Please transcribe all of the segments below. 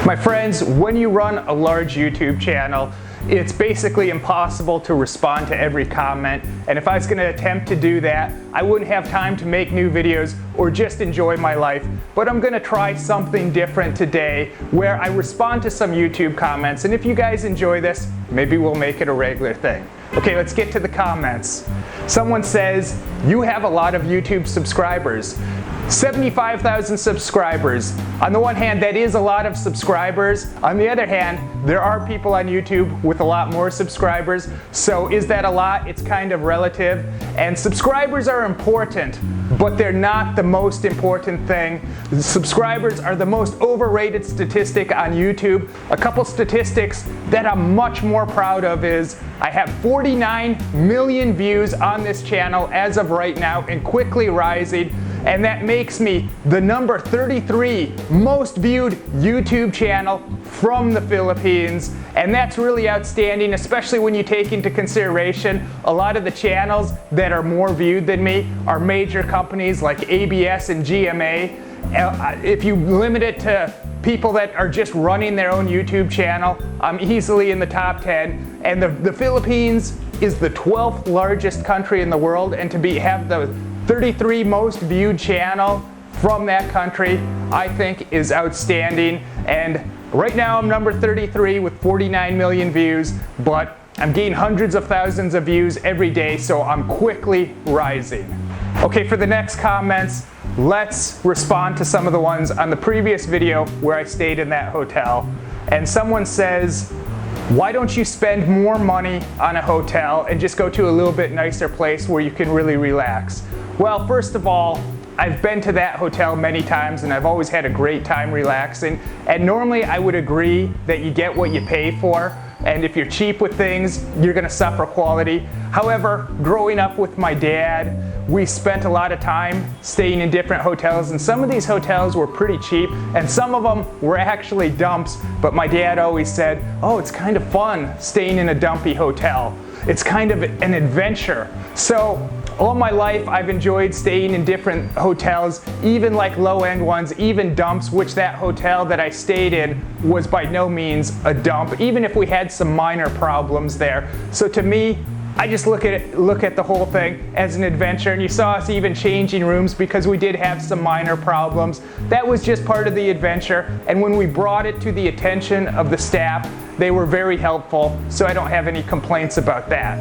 My friends, when you run a large YouTube channel, it's basically impossible to respond to every comment, and if I was going to attempt to do that, I wouldn't have time to make new videos or just enjoy my life. But I'm going to try something different today where I respond to some YouTube comments, and if you guys enjoy this, maybe we'll make it a regular thing. Okay, let's get to the comments. Someone says, "You have a lot of YouTube subscribers." 75,000 subscribers. On the one hand, that is a lot of subscribers. On the other hand, there are people on YouTube with a lot more subscribers. So is that a lot? It's kind of relative. And subscribers are important, but they're not the most important thing. Subscribers are the most overrated statistic on YouTube. A couple statistics that I'm much more proud of is I have 49 million views on this channel as of right now and quickly rising. And that makes me the number 33 most viewed YouTube channel from the Philippines. And that's really outstanding, especially when you take into consideration a lot of the channels that are more viewed than me are major companies like ABS and GMA. If you limit it to people that are just running their own YouTube channel, I'm easily in the top 10. And the Philippines is the 12th largest country in the world, and to have the 33 most viewed channel from that country, I think is outstanding. And right now I'm number 33 with 49 million views, but I'm getting hundreds of thousands of views every day, so I'm quickly rising. Okay, for the next comments, let's respond to some of the ones on the previous video where I stayed in that hotel. And someone says, "Why don't you spend more money on a hotel and just go to a little bit nicer place where you can really relax?" Well, first of all, I've been to that hotel many times and I've always had a great time relaxing. And normally I would agree that you get what you pay for. And if you're cheap with things, you're going to suffer quality. However, growing up with my dad, we spent a lot of time staying in different hotels, and some of these hotels were pretty cheap and some of them were actually dumps. But my dad always said, "Oh, it's kind of fun staying in a dumpy hotel. It's kind of an adventure." So all my life I've enjoyed staying in different hotels, even like low-end ones, even dumps, which that hotel that I stayed in was by no means a dump, even if we had some minor problems there. So to me, I just look at the whole thing as an adventure, and you saw us even changing rooms because we did have some minor problems. That was just part of the adventure, and when we brought it to the attention of the staff, they were very helpful, so I don't have any complaints about that.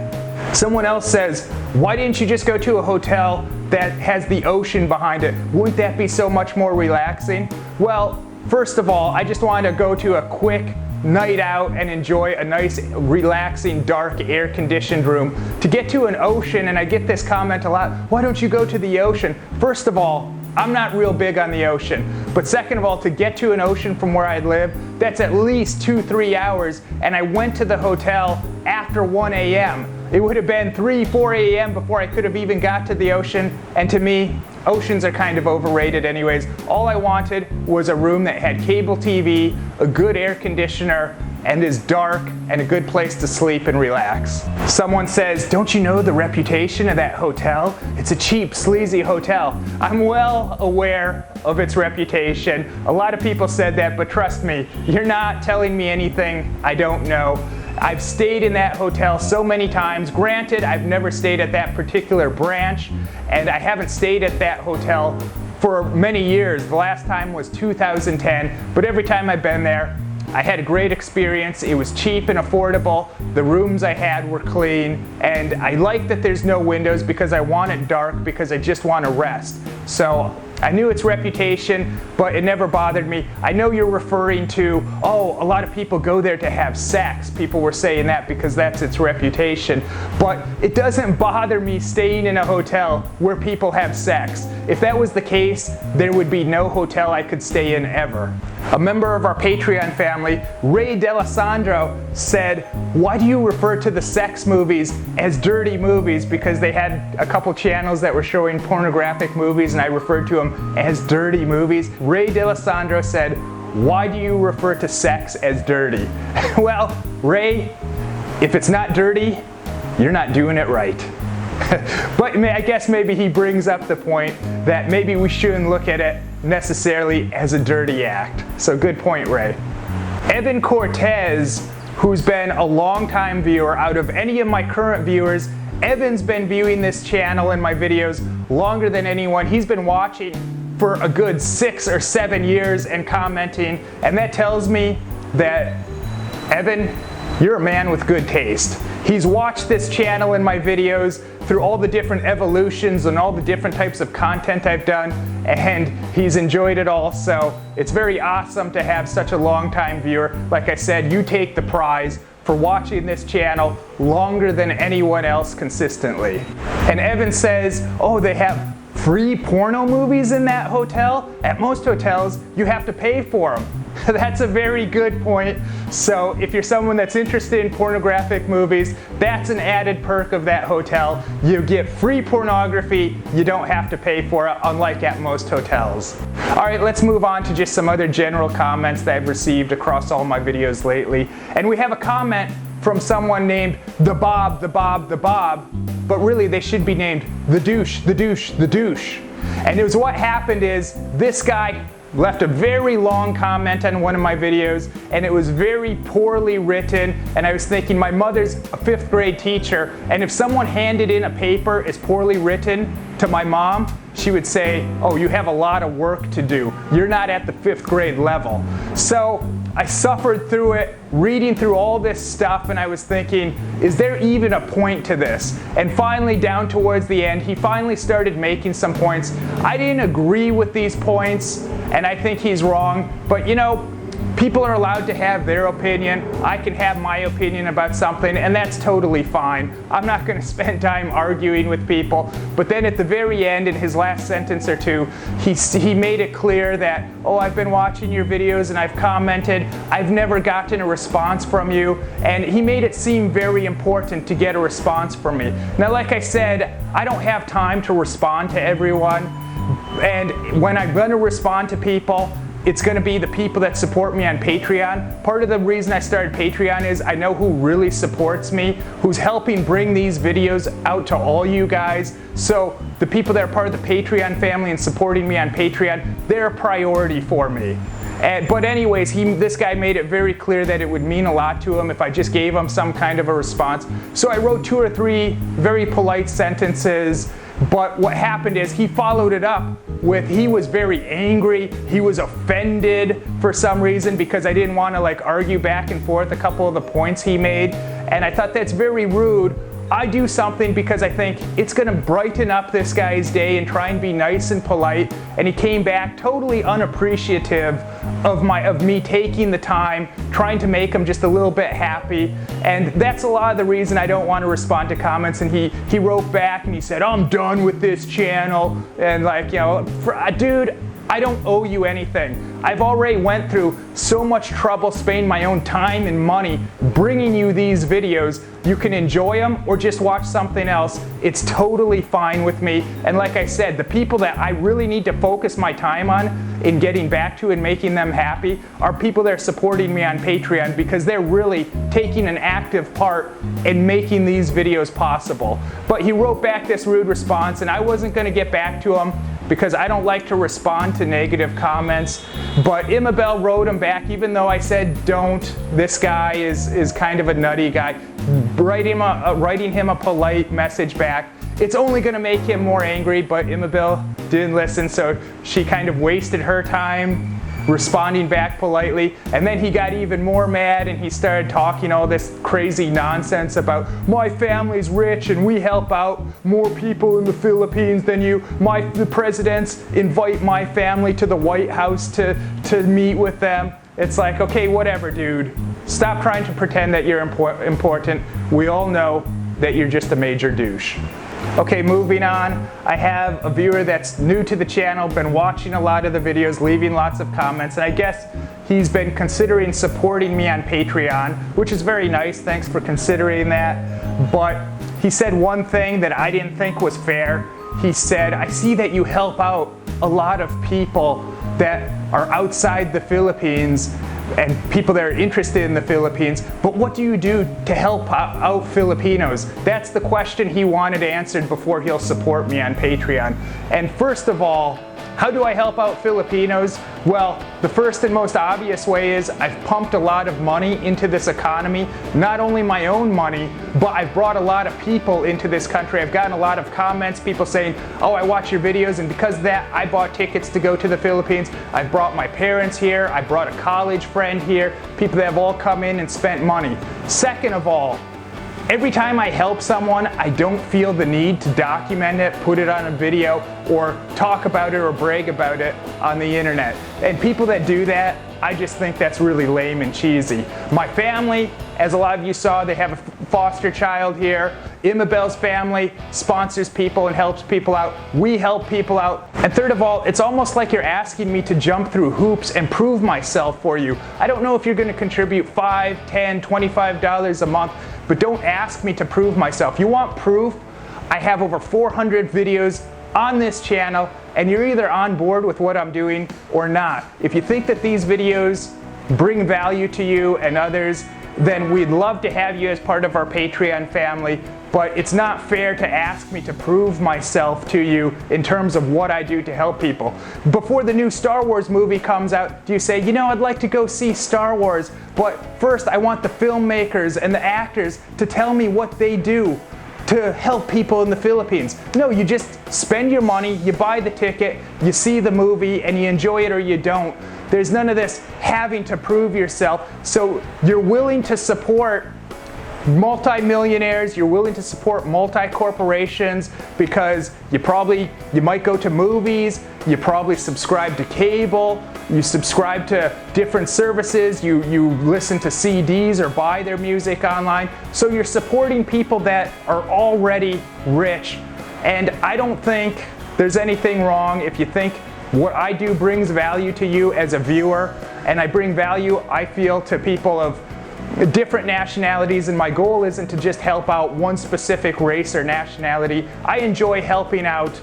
Someone else says, "Why didn't you just go to a hotel that has the ocean behind it? Wouldn't that be so much more relaxing?" Well, first of all, I just wanted to go to a quick night out and enjoy a nice, relaxing, dark, air-conditioned room. To get to an ocean, and I get this comment a lot, "Why don't you go to the ocean?" First of all, I'm not real big on the ocean. But second of all, to get to an ocean from where I live, that's at least 2-3 hours, and I went to the hotel after 1 a.m. It would have been 3-4 a.m. before I could have even got to the ocean, and to me, oceans are kind of overrated anyways. All I wanted was a room that had cable TV, a good air conditioner, and is dark, and a good place to sleep and relax. Someone says, "Don't you know the reputation of that hotel? It's a cheap, sleazy hotel." I'm well aware of its reputation. A lot of people said that, but trust me, you're not telling me anything I don't know. I've stayed in that hotel so many times. Granted, I've never stayed at that particular branch, and I haven't stayed at that hotel for many years. The last time was 2010, but every time I've been there, I had a great experience. It was cheap and affordable. The rooms I had were clean, and I like that there's no windows because I want it dark because I just want to rest. So I knew its reputation, but it never bothered me. I know you're referring to, "Oh, a lot of people go there to have sex." People were saying that because that's its reputation. But it doesn't bother me staying in a hotel where people have sex. If that was the case, there would be no hotel I could stay in ever. A member of our Patreon family, Ray D'Alessandro, said, "Why do you refer to the sex movies as dirty movies?" Because they had a couple channels that were showing pornographic movies and I referred to them as dirty movies. Ray D'Alessandro said, "Why do you refer to sex as dirty?" Well, Ray, if it's not dirty, you're not doing it right. But I guess maybe he brings up the point that maybe we shouldn't look at it necessarily as a dirty act. So good point, Ray. Evan Cortez, who's been a long-time viewer, out of any of my current viewers, Evan's been viewing this channel and my videos longer than anyone. He's been watching for a good 6 or 7 years and commenting, and that tells me that, Evan, you're a man with good taste. He's watched this channel and my videos through all the different evolutions and all the different types of content I've done, and he's enjoyed it all. So it's very awesome to have such a long-time viewer. Like I said, you take the prize for watching this channel longer than anyone else consistently. And Evan says, oh, they have free porno movies in that hotel? At most hotels, you have to pay for them. That's a very good point. So if you're someone that's interested in pornographic movies, that's an added perk of that hotel. You get free pornography, you don't have to pay for it, unlike at most hotels. All right, let's move on to just some other general comments that I've received across all my videos lately. And we have a comment from someone named The Bob, but really they should be named The Douche. And it was what happened is this guy left a very long comment on one of my videos, and it was very poorly written, and I was thinking, my mother's a 5th grade teacher, and if someone handed in a paper as poorly written to my mom, she would say, oh, you have a lot of work to do. You're not at the 5th grade level. So I suffered through it, reading through all this stuff, and I was thinking, is there even a point to this? And finally, down towards the end, he finally started making some points. I didn't agree with these points, and I think he's wrong, but you know, people are allowed to have their opinion. I can have my opinion about something, and that's totally fine. I'm not going to spend time arguing with people. But then at the very end, in his last sentence or two, he made it clear that, oh, I've been watching your videos and I've commented. I've never gotten a response from you. And he made it seem very important to get a response from me. Now, like I said, I don't have time to respond to everyone. And when I'm going to respond to people, it's going to be the people that support me on Patreon. Part of the reason I started Patreon is I know who really supports me, who's helping bring these videos out to all you guys. So the people that are part of the Patreon family and supporting me on Patreon, they're a priority for me. But anyways, this guy made it very clear that it would mean a lot to him if I just gave him some kind of a response. So I wrote 2 or 3 very polite sentences. But what happened is he followed it up with, he was very angry, he was offended for some reason because I didn't want to like argue back and forth a couple of the points he made, and I thought that's very rude. I do something because I think it's going to brighten up this guy's day and try and be nice and polite, and he came back totally unappreciative of me taking the time, trying to make him just a little bit happy. And that's a lot of the reason I don't want to respond to comments. And he wrote back and he said, I'm done with this channel. And like, you know, dude, I don't owe you anything. I've already went through so much trouble spending my own time and money bringing you these videos. You can enjoy them or just watch something else. It's totally fine with me. And like I said, the people that I really need to focus my time on in getting back to and making them happy are people that are supporting me on Patreon, because they're really taking an active part in making these videos possible. But he wrote back this rude response, and I wasn't going to get back to him because I don't like to respond to negative comments. But Imabel wrote him back, even though I said don't. This guy is kind of a nutty guy. Writing him a polite message back, it's only going to make him more angry. But Imabel didn't listen, so she kind of wasted her time responding back politely. And then he got even more mad, and he started talking all this crazy nonsense about my family's rich and we help out more people in the Philippines than you. The presidents invite my family to the White House to meet with them. It's like, okay, whatever, dude. Stop trying to pretend that you're important. We all know that you're just a major douche. Okay, moving on. I have a viewer that's new to the channel, been watching a lot of the videos, leaving lots of comments, and I guess he's been considering supporting me on Patreon, which is very nice. Thanks for considering that. But he said one thing that I didn't think was fair. He said, I see that you help out a lot of people that are outside the Philippines and people that are interested in the Philippines, but what do you do to help out Filipinos? That's the question he wanted answered before he'll support me on Patreon. And first of all, How do I help out Filipinos? Well, the first and most obvious way is I've pumped a lot of money into this economy. Not only my own money, but I've brought a lot of people into this country. I've gotten a lot of comments, people saying, oh, I watch your videos, and because of that, I bought tickets to go to the Philippines. I brought my parents here. I brought a college friend here. People that have all come in and spent money. Second of all, every time I help someone, I don't feel the need to document it, put it on a video, or talk about it or brag about it on the internet. And people that do that, I just think that's really lame and cheesy. My family, as a lot of you saw, they have a foster child here. Imabel's family sponsors people and helps people out. We help people out. And third of all, it's almost like you're asking me to jump through hoops and prove myself for you. I don't know if you're going to contribute $5, $10, $25 a month, but don't ask me to prove myself. You want proof? I have over 400 videos on this channel, and you're either on board with what I'm doing or not. If you think that these videos bring value to you and others, then we'd love to have you as part of our Patreon family, but it's not fair to ask me to prove myself to you in terms of what I do to help people. Before the new Star Wars movie comes out, do you say, you know, I'd like to go see Star Wars, but first I want the filmmakers and the actors to tell me what they do to help people in the Philippines? No, you just spend your money, you buy the ticket, you see the movie, and you enjoy it or you don't. There's none of this having to prove yourself. So you're willing to support multi-millionaires, you're willing to support multi-corporations because you might go to movies, you probably subscribe to cable, you subscribe to different services, you listen to CDs or buy their music online. So you're supporting people that are already rich. And I don't think there's anything wrong if you think what I do brings value to you as a viewer, and I bring value, I feel, to people of different nationalities, and my goal isn't to just help out one specific race or nationality. I enjoy helping out,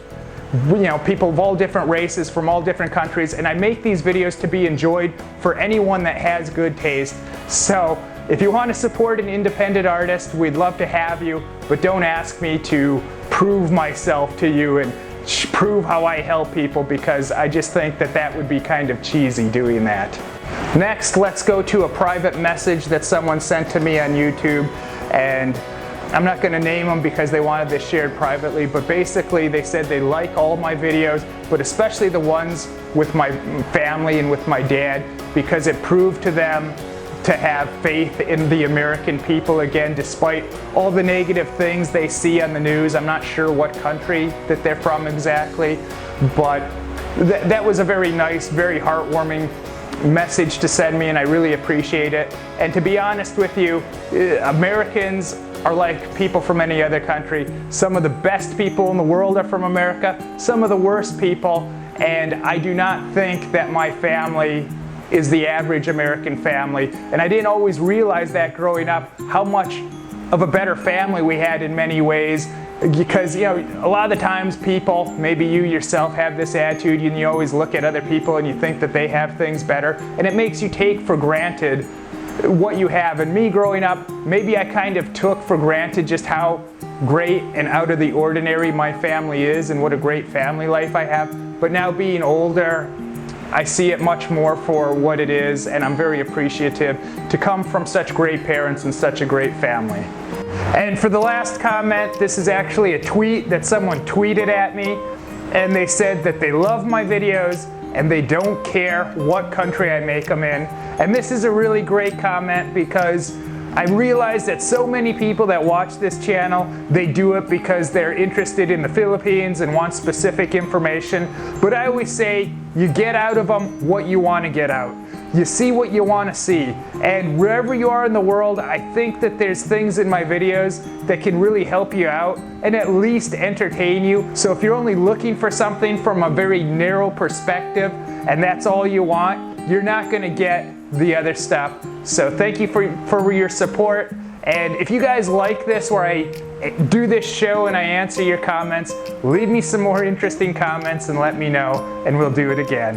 you know, people of all different races from all different countries, and I make these videos to be enjoyed for anyone that has good taste. So if you want to support an independent artist, we'd love to have you, but don't ask me to prove myself to you and prove how I help people, because I just think that that would be kind of cheesy doing that. Next, let's go to a private message that someone sent to me on YouTube, and I'm not going to name them because they wanted this shared privately, but basically they said they like all my videos, but especially the ones with my family and with my dad, because it proved to them to have faith in the American people again, despite all the negative things they see on the news. I'm not sure what country that they're from exactly, but that was a very nice, very heartwarming message to send me, and I really appreciate it. And to be honest with you, Americans are like people from any other country. Some of the best people in the world are from America, some of the worst people, and I do not think that my family is the average American family. And I didn't always realize that growing up, how much of a better family we had in many ways. Because, you know, a lot of the times people, maybe you yourself, have this attitude, and you always look at other people and you think that they have things better, and it makes you take for granted what you have. And me growing up, maybe I kind of took for granted just how great and out of the ordinary my family is and what a great family life I have. But now being older, I see it much more for what it is, and I'm very appreciative to come from such great parents and such a great family. And for the last comment, this is actually a tweet that someone tweeted at me, and they said that they love my videos and they don't care what country I make them in. And this is a really great comment, because I realize that so many people that watch this channel, they do it because they're interested in the Philippines and want specific information. But I always say, you get out of them what you want to get out. You see what you want to see. And wherever you are in the world, I think that there's things in my videos that can really help you out and at least entertain you. So if you're only looking for something from a very narrow perspective and that's all you want, you're not going to get the other stuff. So thank you for your support. And if you guys like this, where I do this show and I answer your comments, leave me some more interesting comments and let me know, and we'll do it again.